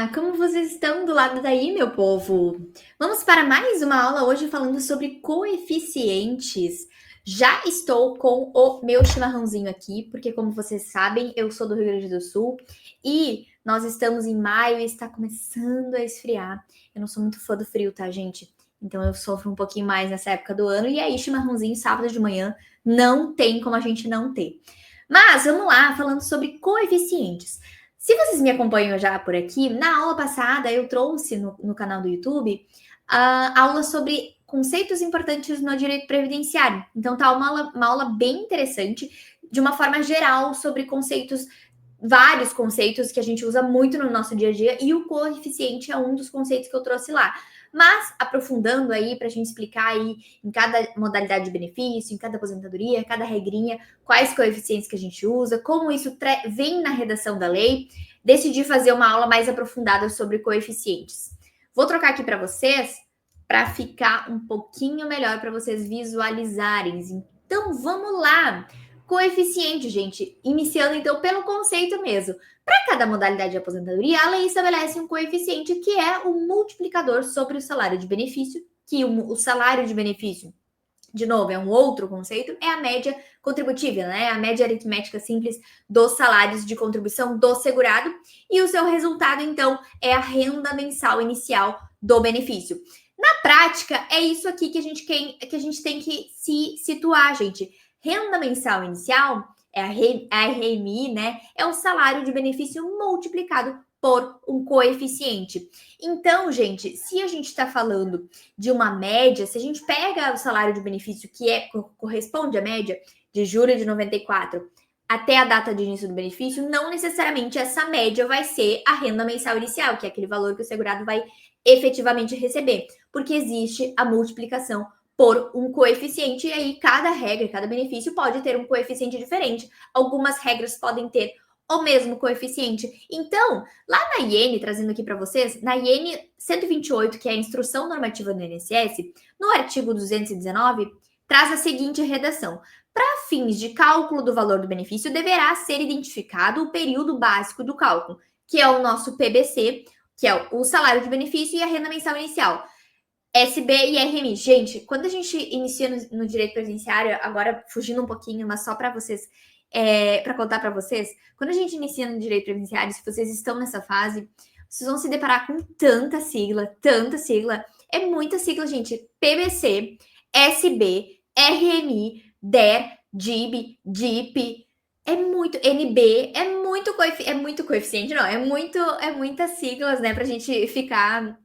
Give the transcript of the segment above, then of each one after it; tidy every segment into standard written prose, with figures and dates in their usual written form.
Olá, como vocês estão do lado daí, meu povo? Vamos para mais uma aula hoje falando sobre coeficientes. Já estou com o meu chimarrãozinho aqui, porque como vocês sabem, eu sou do Rio Grande do Sul e nós estamos em maio e está começando a esfriar. Eu não sou muito fã do frio, tá, gente? Então eu sofro um pouquinho mais nessa época do ano e aí chimarrãozinho sábado de manhã não tem como a gente não ter. Mas vamos lá, falando sobre coeficientes. Se vocês me acompanham já por aqui, na aula passada eu trouxe no canal do YouTube a aula sobre conceitos importantes no direito previdenciário. Então tá uma aula bem interessante, de uma forma geral, sobre conceitos, vários conceitos que a gente usa muito no nosso dia a dia, e o coeficiente é um dos conceitos que eu trouxe lá. Mas, aprofundando aí, para a gente explicar aí em cada modalidade de benefício, em cada aposentadoria, cada regrinha, quais coeficientes que a gente usa, como isso vem na redação da lei, decidi fazer uma aula mais aprofundada sobre coeficientes. Vou trocar aqui para vocês, para ficar um pouquinho melhor, para vocês visualizarem. Então, vamos lá! Coeficiente, gente, iniciando então pelo conceito mesmo. Para cada modalidade de aposentadoria, a lei estabelece um coeficiente que é o multiplicador sobre o salário de benefício, que o salário de benefício, de novo, é um outro conceito, é a média contributível, né? A média aritmética simples dos salários de contribuição do segurado, e o seu resultado, então, é a renda mensal inicial do benefício. Na prática, é isso aqui que a gente tem que se situar, gente. Renda mensal inicial é a RMI, né? É o salário de benefício multiplicado por um coeficiente. Então, gente, se a gente está falando de uma média, se a gente pega o salário de benefício corresponde à média de julho de 94 até a data de início do benefício, não necessariamente essa média vai ser a renda mensal inicial, que é aquele valor que o segurado vai efetivamente receber, porque existe a multiplicação por um coeficiente, e aí cada regra, cada benefício pode ter um coeficiente diferente. Algumas regras podem ter o mesmo coeficiente. Então, lá na IN, trazendo aqui para vocês, na IN 128, que é a Instrução Normativa do INSS, no artigo 219, traz a seguinte redação: para fins de cálculo do valor do benefício, deverá ser identificado o período básico do cálculo, que é o nosso PBC, que é o salário de benefício e a renda mensal inicial. SB e RMI. Gente, quando a gente inicia no direito previdenciário, agora fugindo um pouquinho, mas só para vocês, para contar para vocês, quando a gente inicia no direito previdenciário, se vocês estão nessa fase, vocês vão se deparar com tanta sigla, é muita sigla, gente. PBC, SB, RMI, DER, DIB, DIP, é muito NB, é muito coeficiente, não, é muitas siglas, né, pra gente ficar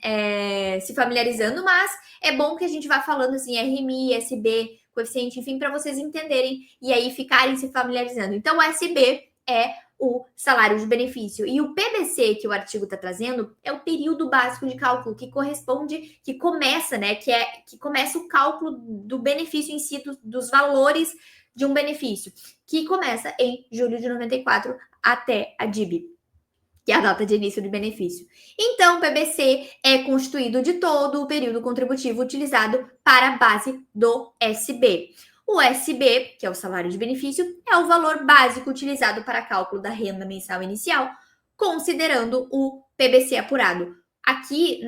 se familiarizando, mas é bom que a gente vá falando assim, RMI, SB, coeficiente, enfim, para vocês entenderem e aí ficarem se familiarizando. Então, o SB é o salário de benefício e o PBC que o artigo está trazendo é o período básico de cálculo que corresponde, que começa, né, que começa o cálculo do benefício em si, dos valores de um benefício, que começa em julho de 94 até a DIB, que é a data de início do benefício. Então, o PBC é constituído de todo o período contributivo utilizado para a base do SB. O SB, que é o salário de benefício, é o valor básico utilizado para cálculo da renda mensal inicial, considerando o PBC apurado. Aqui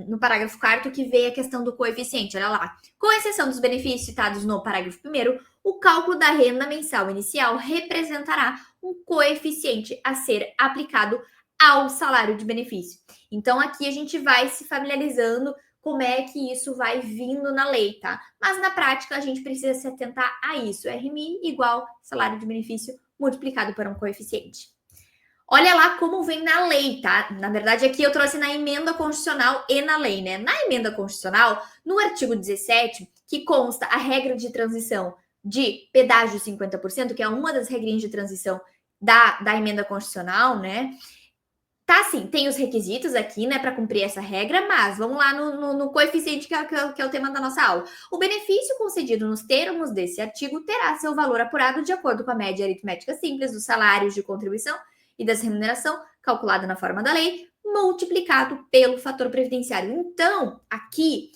no parágrafo 4º que vem a questão do coeficiente, olha lá. Com exceção dos benefícios citados no parágrafo 1º, o cálculo da renda mensal inicial representará um coeficiente a ser aplicado ao salário de benefício. Então, aqui a gente vai se familiarizando como é que isso vai vindo na lei, tá? Mas na prática a gente precisa se atentar a isso. RMI igual salário de benefício multiplicado por um coeficiente. Olha lá como vem na lei, tá? Na verdade, aqui eu trouxe na emenda constitucional e na lei, né? Na emenda constitucional, no artigo 17, que consta a regra de transição de pedágio 50%, que é uma das regrinhas de transição da emenda constitucional, né? Tá assim, tem os requisitos aqui, né, para cumprir essa regra, mas vamos lá no coeficiente que é o tema da nossa aula. O benefício concedido nos termos desse artigo terá seu valor apurado de acordo com a média aritmética simples dos salários de contribuição e das remuneração, calculada na forma da lei, multiplicado pelo fator previdenciário. Então, aqui,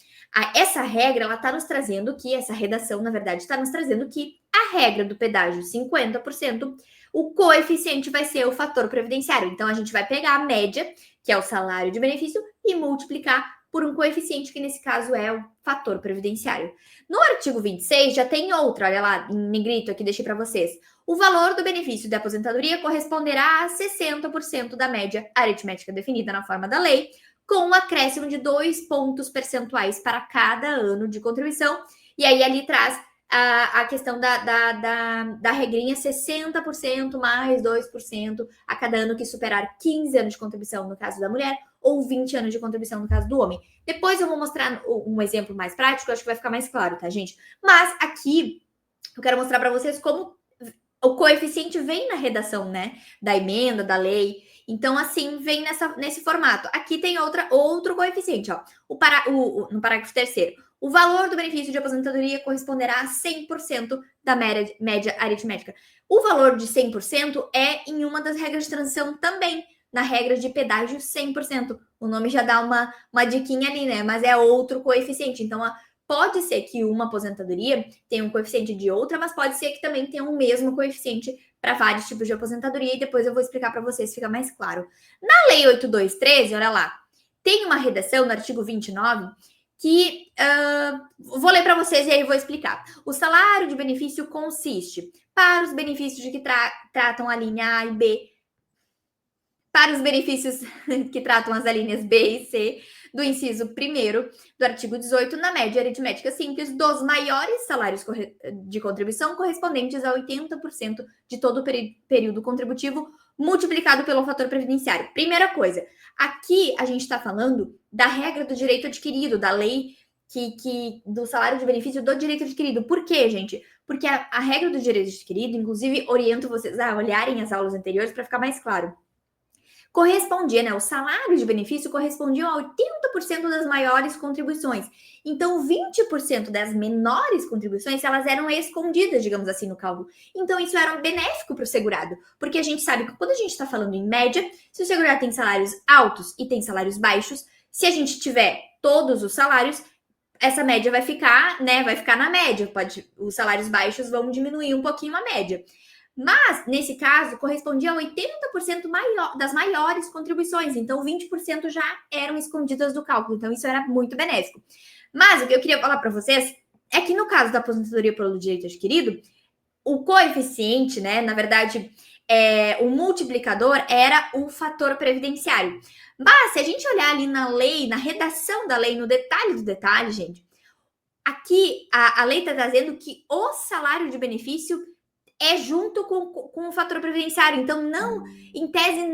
essa regra, ela está nos trazendo que, essa redação, na verdade, está nos trazendo que a regra do pedágio 50%, o coeficiente vai ser o fator previdenciário. Então, a gente vai pegar a média, que é o salário de benefício, e multiplicar por um coeficiente, que nesse caso é o fator previdenciário. No artigo 26 já tem outra, olha lá, em negrito aqui, deixei para vocês. O valor do benefício de aposentadoria corresponderá a 60% da média aritmética definida na forma da lei, com um acréscimo de 2 pontos percentuais para cada ano de contribuição. E aí ali traz a questão da regrinha 60% mais 2% a cada ano que superar 15 anos de contribuição no caso da mulher ou 20 anos de contribuição no caso do homem. Depois eu vou mostrar um exemplo mais prático, acho que vai ficar mais claro, tá, gente? Mas aqui eu quero mostrar para vocês como o coeficiente vem na redação, né, da emenda, da lei. Então, assim, vem nesse formato. Aqui tem outro coeficiente, ó. No parágrafo 3º. O valor do benefício de aposentadoria corresponderá a 100% da média aritmética. O valor de 100% é em uma das regras de transição também, na regra de pedágio 100%. O nome já dá uma diquinha ali, né? Mas é outro coeficiente. Então, pode ser que uma aposentadoria tenha um coeficiente de outra, mas pode ser que também tenha o mesmo coeficiente para vários tipos de aposentadoria, e depois eu vou explicar para vocês, fica mais claro. Na Lei 8213, olha lá, tem uma redação no artigo 29 que vou ler para vocês e aí vou explicar. O salário de benefício consiste, para os benefícios de que tratam a linha A e B, para os benefícios que tratam as alíneas B e C do inciso 1º do artigo 18, na média aritmética simples dos maiores salários de contribuição correspondentes a 80% de todo o período contributivo multiplicado pelo fator previdenciário. Primeira coisa, aqui a gente está falando da regra do direito adquirido, da lei do salário de benefício do direito adquirido. Por quê, gente? Porque a regra do direito adquirido, inclusive, oriento vocês a olharem as aulas anteriores para ficar mais claro. Correspondia, né? O salário de benefício correspondia a 80% das maiores contribuições. Então, 20% das menores contribuições, elas eram escondidas, digamos assim, no cálculo. Então, isso era benéfico para o segurado, porque a gente sabe que quando a gente está falando em média, se o segurado tem salários altos e tem salários baixos, se a gente tiver todos os salários, essa média vai ficar, né? Vai ficar na média. Os salários baixos vão diminuir um pouquinho a média. Mas, nesse caso, correspondia a 80% das maiores contribuições. Então, 20% já eram escondidas do cálculo. Então, isso era muito benéfico. Mas, o que eu queria falar para vocês é que, no caso da aposentadoria pelo direito adquirido, o coeficiente, né, na verdade, o multiplicador era o fator previdenciário. Mas, se a gente olhar ali na lei, na redação da lei, no detalhe do detalhe, gente, aqui a lei está trazendo que o salário de benefício é junto com o fator previdenciário. Então, em tese,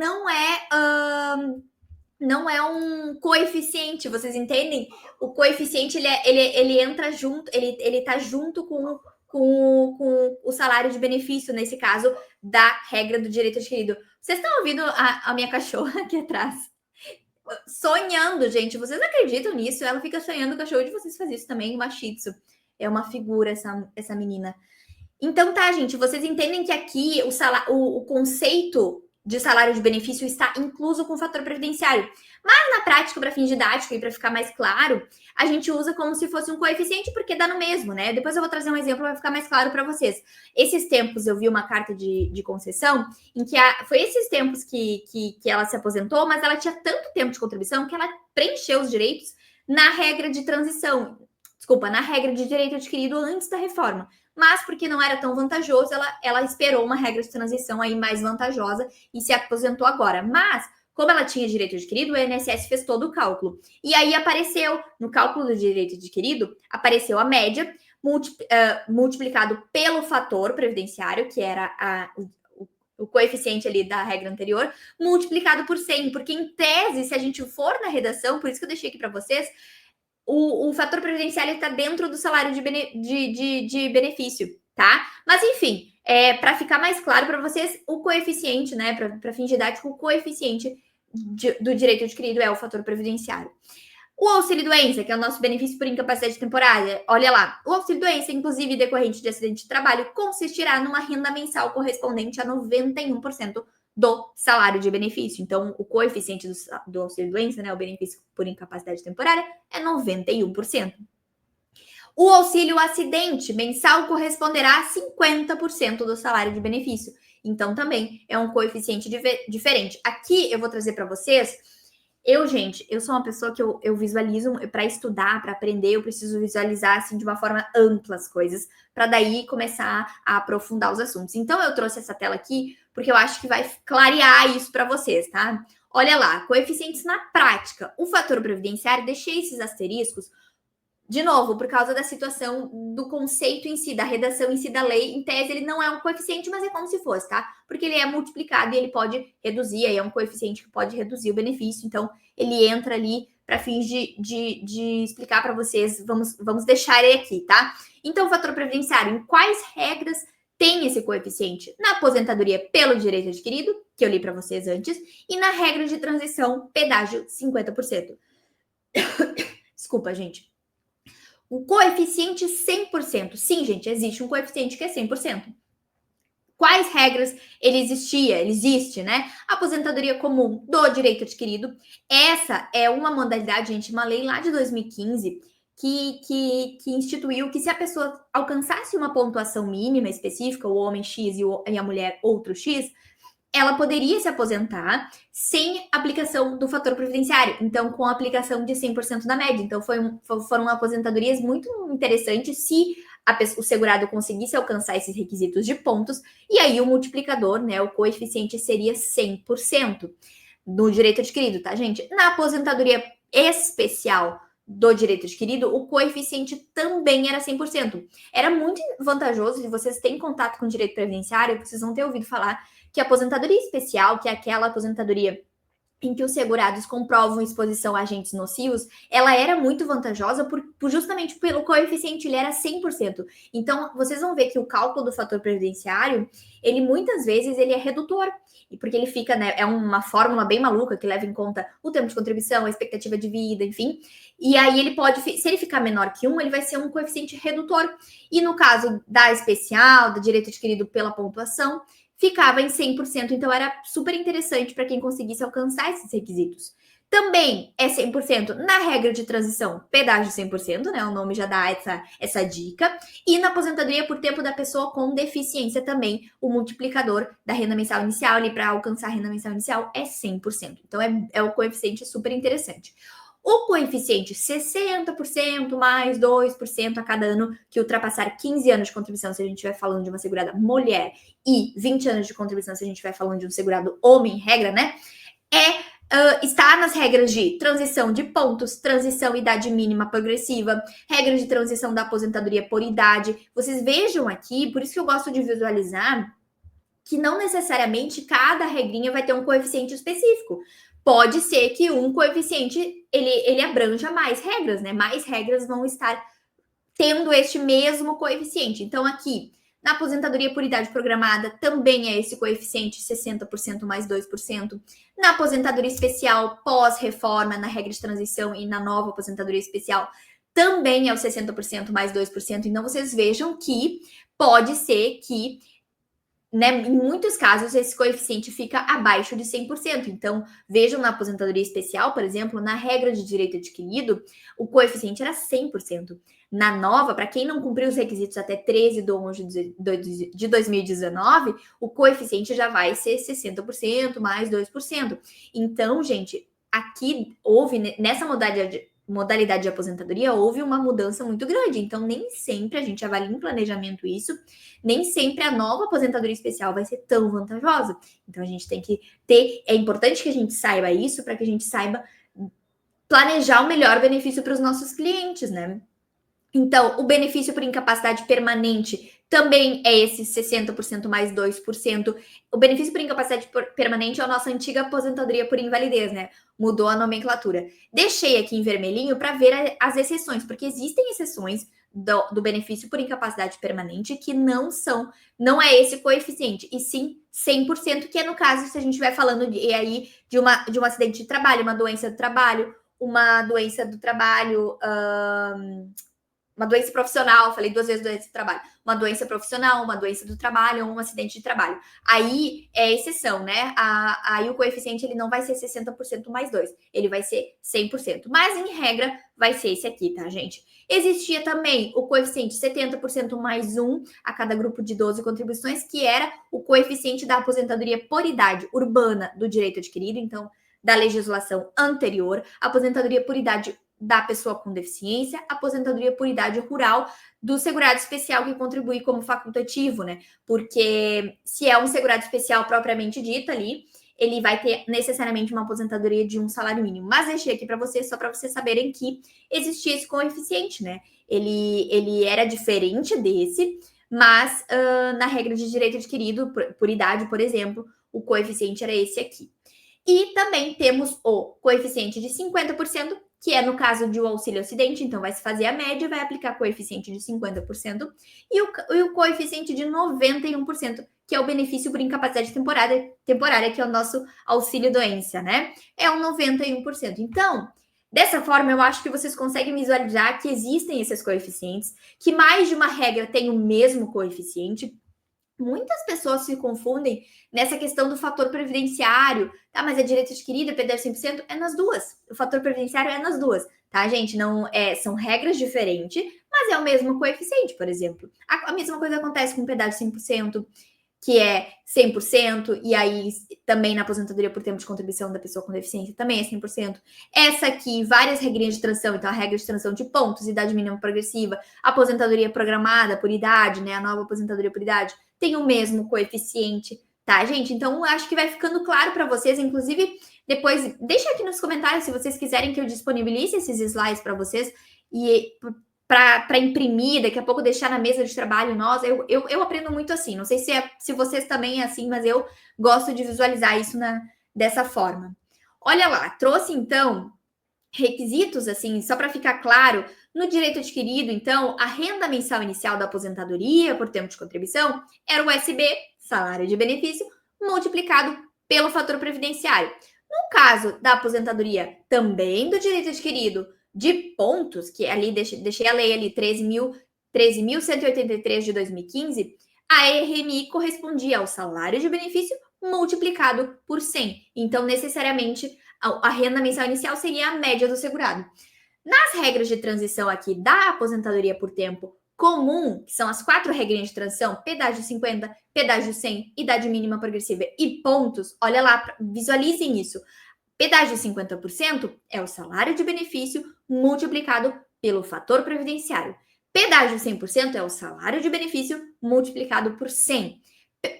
não é um coeficiente, vocês entendem? O coeficiente, ele entra junto, ele tá junto com o salário de benefício, nesse caso, da regra do direito adquirido. Vocês estão ouvindo a minha cachorra aqui atrás? Sonhando, gente. Vocês acreditam nisso? Ela fica sonhando, o cachorro de vocês faz isso também, uma shih tzu. É uma figura essa menina. Então, tá, gente, vocês entendem que aqui o conceito de salário de benefício está incluso com o fator previdenciário. Mas, na prática, para fins didáticos e para ficar mais claro, a gente usa como se fosse um coeficiente, porque dá no mesmo, né? Depois eu vou trazer um exemplo para ficar mais claro para vocês. Esses tempos eu vi uma carta de concessão, em que foi esses tempos que ela se aposentou, mas ela tinha tanto tempo de contribuição que ela preencheu os direitos na regra de transição. Desculpa, na regra de direito adquirido antes da reforma. Mas porque não era tão vantajoso, ela esperou uma regra de transição aí mais vantajosa e se aposentou agora. Mas, como ela tinha direito adquirido, o INSS fez todo o cálculo. E aí apareceu, no cálculo do direito adquirido, apareceu a média multiplicado pelo fator previdenciário, que era o coeficiente ali da regra anterior, multiplicado por 100. Porque, em tese, se a gente for na redação, por isso que eu deixei aqui para vocês, o fator previdenciário está dentro do salário de benefício, tá? Mas, enfim, para ficar mais claro para vocês, o coeficiente, né, para fim didático, o coeficiente do direito adquirido é o fator previdenciário. O auxílio-doença, que é o nosso benefício por incapacidade temporária, olha lá, o auxílio-doença, inclusive decorrente de acidente de trabalho, consistirá numa renda mensal correspondente a 91% do salário de benefício. Então, o coeficiente do auxílio-doença, né, o benefício por incapacidade temporária, é 91%. O auxílio-acidente mensal corresponderá a 50% do salário de benefício. Então, também é um coeficiente diferente. Aqui, eu vou trazer para vocês. Gente, eu sou uma pessoa que eu visualizo para estudar, para aprender, eu preciso visualizar assim de uma forma ampla as coisas, para daí começar a aprofundar os assuntos. Então eu trouxe essa tela aqui porque eu acho que vai clarear isso para vocês, tá? Olha lá, coeficientes na prática. O fator previdenciário, deixei esses asteriscos de novo, por causa da situação do conceito em si, da redação em si da lei, em tese ele não é um coeficiente, mas é como se fosse, tá? Porque ele é multiplicado e ele pode reduzir, aí é um coeficiente que pode reduzir o benefício, então ele entra ali para fins de explicar para vocês, vamos deixar ele aqui, tá? Então, o fator previdenciário, em quais regras tem esse coeficiente? Na aposentadoria pelo direito adquirido, que eu li para vocês antes, e na regra de transição, pedágio 50%. Desculpa, gente. O coeficiente 100%. Sim, gente, existe um coeficiente que é 100%. Quais regras ele existia? Ele existe, né? Aposentadoria comum do direito adquirido. Essa é uma modalidade, gente, uma lei lá de 2015 que instituiu que se a pessoa alcançasse uma pontuação mínima específica, o homem X e a mulher outro X, ela poderia se aposentar sem aplicação do fator previdenciário, então com a aplicação de 100% da média. Então foram aposentadorias muito interessantes se o segurado conseguisse alcançar esses requisitos de pontos, e aí o multiplicador, né, o coeficiente seria 100% no direito adquirido, tá, gente? Na aposentadoria especial do direito adquirido, o coeficiente também era 100%. Era muito vantajoso, se vocês têm contato com o direito previdenciário, vocês vão ter ouvido falar que a aposentadoria especial, que é aquela aposentadoria em que os segurados comprovam exposição a agentes nocivos, ela era muito vantajosa justamente pelo coeficiente, ele era 100%. Então, vocês vão ver que o cálculo do fator previdenciário, ele muitas vezes ele é redutor, porque ele fica, né, é uma fórmula bem maluca que leva em conta o tempo de contribuição, a expectativa de vida, enfim. E aí ele pode, se ele ficar menor que 1, ele vai ser um coeficiente redutor. E no caso da especial, do direito adquirido pela pontuação, ficava em 100%, então era super interessante para quem conseguisse alcançar esses requisitos. Também é 100% na regra de transição, pedágio 100%, né? O nome já dá essa dica. E na aposentadoria por tempo da pessoa com deficiência também, o multiplicador da renda mensal inicial, ali para alcançar a renda mensal inicial, é 100%. Então é o coeficiente super interessante. O coeficiente 60% mais 2% a cada ano que ultrapassar 15 anos de contribuição, se a gente estiver falando de uma segurada mulher, e 20 anos de contribuição, se a gente estiver falando de um segurado homem, regra, né? Está nas regras de transição de pontos, transição idade mínima progressiva, regras de transição da aposentadoria por idade. Vocês vejam aqui, por isso que eu gosto de visualizar, que não necessariamente cada regrinha vai ter um coeficiente específico. Pode ser que um coeficiente ele abranja mais regras, né? Mais regras vão estar tendo este mesmo coeficiente. Então, aqui, na aposentadoria por idade programada, também é esse coeficiente 60% mais 2%. Na aposentadoria especial pós-reforma, na regra de transição e na nova aposentadoria especial, também é o 60% mais 2%. Então, vocês vejam que pode ser que, né, em muitos casos, esse coeficiente fica abaixo de 100%. Então, vejam na aposentadoria especial, por exemplo, na regra de direito adquirido, o coeficiente era 100%. Na nova, para quem não cumpriu os requisitos até 13 de 11 de 2019, o coeficiente já vai ser 60% mais 2%. Então, gente, aqui houve, nessa modalidade de aposentadoria, houve uma mudança muito grande. Então, nem sempre a gente avalia em planejamento isso, nem sempre a nova aposentadoria especial vai ser tão vantajosa. Então, a gente tem que ter. É importante que a gente saiba isso para que a gente saiba planejar o melhor benefício para os nossos clientes, né? Então, o benefício por incapacidade permanente também é esse 60% mais 2%. O benefício por incapacidade permanente é a nossa antiga aposentadoria por invalidez, né? Mudou a nomenclatura. Deixei aqui em vermelhinho para ver as exceções, porque existem exceções do benefício por incapacidade permanente que não é esse coeficiente, e sim 100%, que é no caso, se a gente estiver falando de um acidente de trabalho, uma doença do trabalho, uma doença profissional, falei 2 vezes doença do trabalho, uma doença profissional, uma doença do trabalho ou um acidente de trabalho. Aí é exceção, né? Aí o coeficiente ele não vai ser 60% mais 2, ele vai ser 100%. Mas em regra vai ser esse aqui, tá, gente? Existia também o coeficiente 70% mais 1 a cada grupo de 12 contribuições, que era o coeficiente da aposentadoria por idade urbana do direito adquirido, então da legislação anterior, aposentadoria por idade da pessoa com deficiência, aposentadoria por idade rural do segurado especial que contribui como facultativo, né? Porque se é um segurado especial propriamente dito ali, ele vai ter necessariamente uma aposentadoria de um salário mínimo. Mas deixei aqui para vocês, só para vocês saberem que existia esse coeficiente, né? Ele era diferente desse, mas na regra de direito adquirido por idade, por exemplo, o coeficiente era esse aqui. E também temos o coeficiente de 50%, que é no caso de um auxílio acidente, então vai se fazer a média, vai aplicar coeficiente de 50%, e o coeficiente de 91%, que é o benefício por incapacidade temporária, que é o nosso auxílio doença, né? É o 91%. Então, dessa forma, eu acho que vocês conseguem visualizar que existem esses coeficientes, que mais de uma regra tem o mesmo coeficiente. Muitas pessoas se confundem nessa questão do fator previdenciário, tá? Mas é direito adquirido, PDV 100%, é nas duas. O fator previdenciário é nas duas, tá, gente? Não são regras diferentes, mas é o mesmo coeficiente, por exemplo. A mesma coisa acontece com o pedágio 100%, que é 100%, e aí também na aposentadoria por tempo de contribuição da pessoa com deficiência também é 100%. Essa aqui, várias regrinhas de transição, então a regra de transição de pontos, idade mínima progressiva, aposentadoria programada por idade, né, a nova aposentadoria por idade, tem o mesmo coeficiente, tá, gente? Então, acho que vai ficando claro para vocês, inclusive, depois, deixa aqui nos comentários se vocês quiserem que eu disponibilize esses slides para vocês, e para imprimir, daqui a pouco deixar na mesa de trabalho nossa. Eu aprendo muito assim. Não sei se vocês também é assim, mas eu gosto de visualizar isso dessa forma. Olha lá, trouxe então requisitos, assim, só para ficar claro, no direito adquirido, então, a renda mensal inicial da aposentadoria por tempo de contribuição era o SB, salário de benefício, multiplicado pelo fator previdenciário. No caso da aposentadoria também do direito adquirido, de pontos, que ali deixei a lei ali 13.183 de 2015, a RMI correspondia ao salário de benefício multiplicado por 100. Então, necessariamente, a renda mensal inicial seria a média do segurado. Nas regras de transição aqui da aposentadoria por tempo comum, que são as 4 regrinhas de transição, pedágio 50, pedágio 100, idade mínima progressiva e pontos, olha lá, visualizem isso. Pedágio 50% é o salário de benefício multiplicado pelo fator previdenciário. Pedágio 100% é o salário de benefício multiplicado por 100.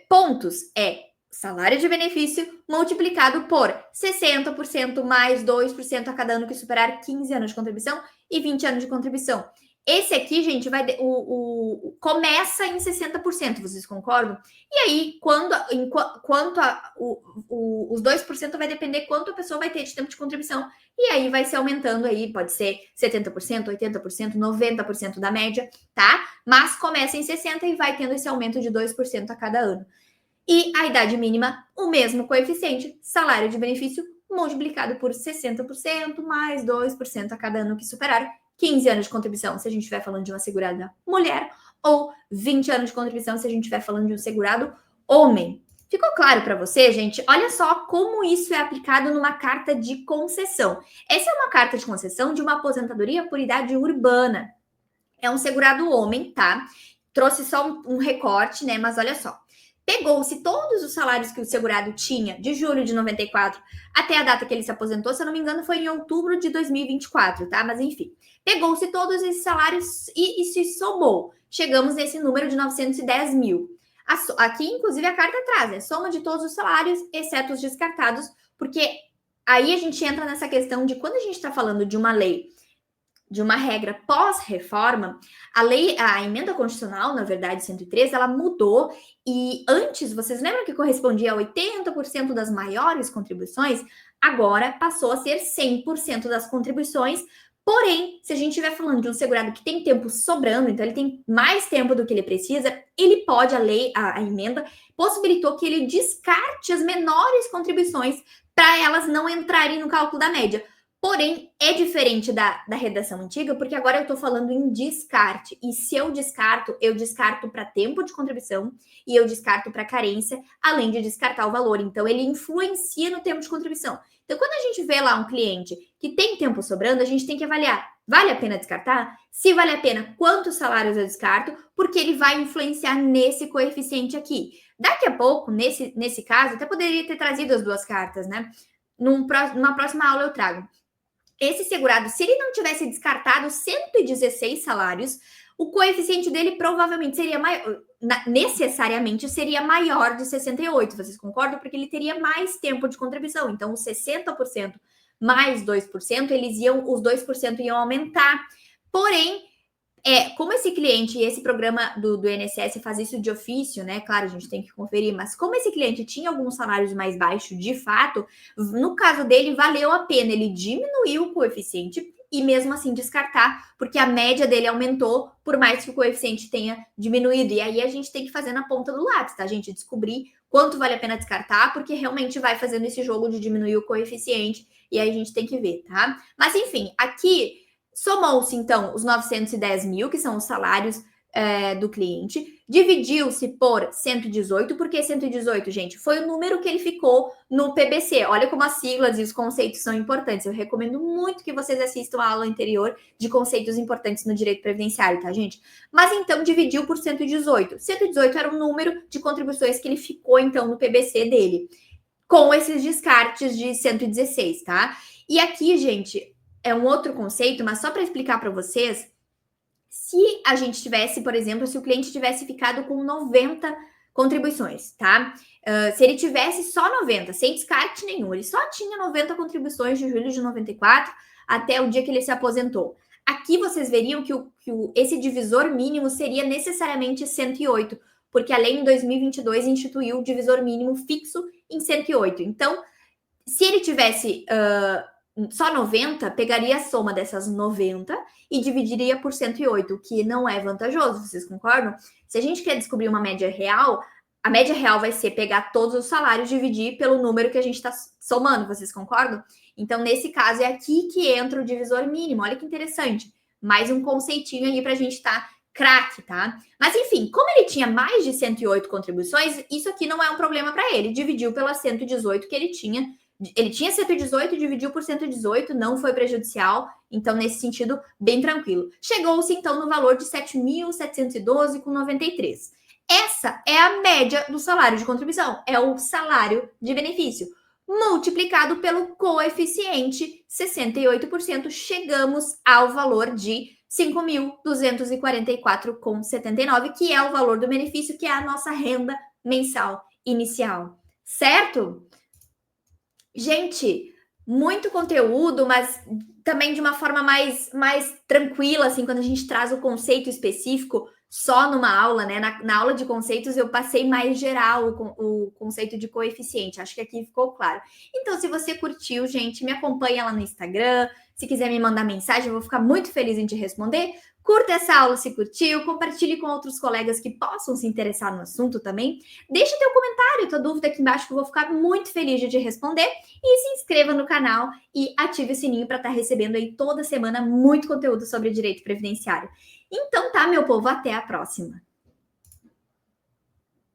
Pontos é salário de benefício multiplicado por 60% mais 2% a cada ano que superar 15 anos de contribuição e 20 anos de contribuição. Esse aqui, gente, começa em 60%, vocês concordam? E aí, os 2% vai depender quanto a pessoa vai ter de tempo de contribuição. E aí vai se aumentando aí, pode ser 70%, 80%, 90% da média, tá? Mas começa em 60% e vai tendo esse aumento de 2% a cada ano. E a idade mínima, o mesmo coeficiente, salário de benefício multiplicado por 60% mais 2% a cada ano que superar 15 anos de contribuição, se a gente estiver falando de uma segurada mulher, ou 20 anos de contribuição, se a gente estiver falando de um segurado homem. Ficou claro para você, gente? Olha só como isso é aplicado numa carta de concessão. Essa é uma carta de concessão de uma aposentadoria por idade urbana. É um segurado homem, tá? Trouxe só um recorte, né? Mas olha só. Pegou-se todos os salários que o segurado tinha de julho de 94 até a data que ele se aposentou, se eu não me engano, foi em outubro de 2024, tá? Mas enfim, pegou-se todos esses salários e se somou. Chegamos nesse número de 910 mil. Aqui, inclusive, a carta traz, né? Soma de todos os salários, exceto os descartados, porque aí a gente entra nessa questão de quando a gente está falando de uma lei, de uma regra pós-reforma, a emenda constitucional, na verdade, 103, ela mudou e antes, vocês lembram que correspondia a 80% das maiores contribuições? Agora passou a ser 100% das contribuições. Porém, se a gente estiver falando de um segurado que tem tempo sobrando, então ele tem mais tempo do que ele precisa, ele pode, a emenda possibilitou que ele descarte as menores contribuições para elas não entrarem no cálculo da média. Porém, é diferente da redação antiga, porque agora eu estou falando em descarte. E se eu descarto para tempo de contribuição e eu descarto para carência, além de descartar o valor. Então, ele influencia no tempo de contribuição. Então, quando a gente vê lá um cliente que tem tempo sobrando, a gente tem que avaliar: vale a pena descartar? Se vale a pena, quantos salários eu descarto? Porque ele vai influenciar nesse coeficiente aqui. Daqui a pouco, nesse caso, até poderia ter trazido as duas cartas, né? Numa próxima aula eu trago. Esse segurado, se ele não tivesse descartado 116 salários, o coeficiente dele provavelmente seria maior, necessariamente seria maior de 68. Vocês concordam? Porque ele teria mais tempo de contribuição. Então, os 60% mais 2%, os 2% iam aumentar. Porém, como esse cliente e esse programa do INSS faz isso de ofício, né? Claro, a gente tem que conferir, mas como esse cliente tinha alguns salários mais baixos, de fato, no caso dele, valeu a pena ele diminuir o coeficiente e mesmo assim descartar, porque a média dele aumentou, por mais que o coeficiente tenha diminuído. E aí a gente tem que fazer na ponta do lápis, tá, gente? Descobrir quanto vale a pena descartar, porque realmente vai fazendo esse jogo de diminuir o coeficiente, e aí a gente tem que ver, tá? Mas enfim, aqui somou-se, então, os 910 mil, que são os salários do cliente, dividiu-se por 118, porque 118, gente, foi o número que ele ficou no PBC. Olha como as siglas e os conceitos são importantes. Eu recomendo muito que vocês assistam a aula anterior de conceitos importantes no direito previdenciário, tá, gente? Mas então dividiu por 118. 118 era o número de contribuições que ele ficou, então, no PBC dele, com esses descartes de 116, tá? E aqui, gente, é um outro conceito, mas só para explicar para vocês, se a gente tivesse, por exemplo, se o cliente tivesse ficado com 90 contribuições, tá? Se ele tivesse só 90, sem descarte nenhum, ele só tinha 90 contribuições de julho de 94 até o dia que ele se aposentou. Aqui vocês veriam que esse divisor mínimo seria necessariamente 108, porque a lei em 2022 instituiu o divisor mínimo fixo em 108. Então, se ele tivesse só 90, pegaria a soma dessas 90 e dividiria por 108, o que não é vantajoso, vocês concordam? Se a gente quer descobrir uma média real, a média real vai ser pegar todos os salários e dividir pelo número que a gente está somando, vocês concordam? Então, nesse caso, é aqui que entra o divisor mínimo. Olha que interessante. Mais um conceitinho aí para a gente estar craque, tá? Mas, enfim, como ele tinha mais de 108 contribuições, isso aqui não é um problema para ele. Dividiu pelas 118 que ele tinha. Ele tinha 118, dividiu por 118, não foi prejudicial, então nesse sentido, bem tranquilo. Chegou-se então no valor de 7.712,93. Essa é a média do salário de contribuição, é o salário de benefício. Multiplicado pelo coeficiente 68%, chegamos ao valor de 5.244,79, que é o valor do benefício, que é a nossa renda mensal inicial. Certo? Gente, muito conteúdo, mas também de uma forma mais tranquila, assim, quando a gente traz o conceito específico só numa aula, né? Na aula de conceitos eu passei mais geral o conceito de coeficiente. Acho que aqui ficou claro. Então, se você curtiu, gente, me acompanha lá no Instagram. Se quiser me mandar mensagem, eu vou ficar muito feliz em te responder. Curta essa aula se curtiu, compartilhe com outros colegas que possam se interessar no assunto também. Deixa teu comentário, tua dúvida aqui embaixo, que eu vou ficar muito feliz de te responder. E se inscreva no canal e ative o sininho para estar recebendo aí toda semana muito conteúdo sobre direito previdenciário. Então tá, meu povo, até a próxima!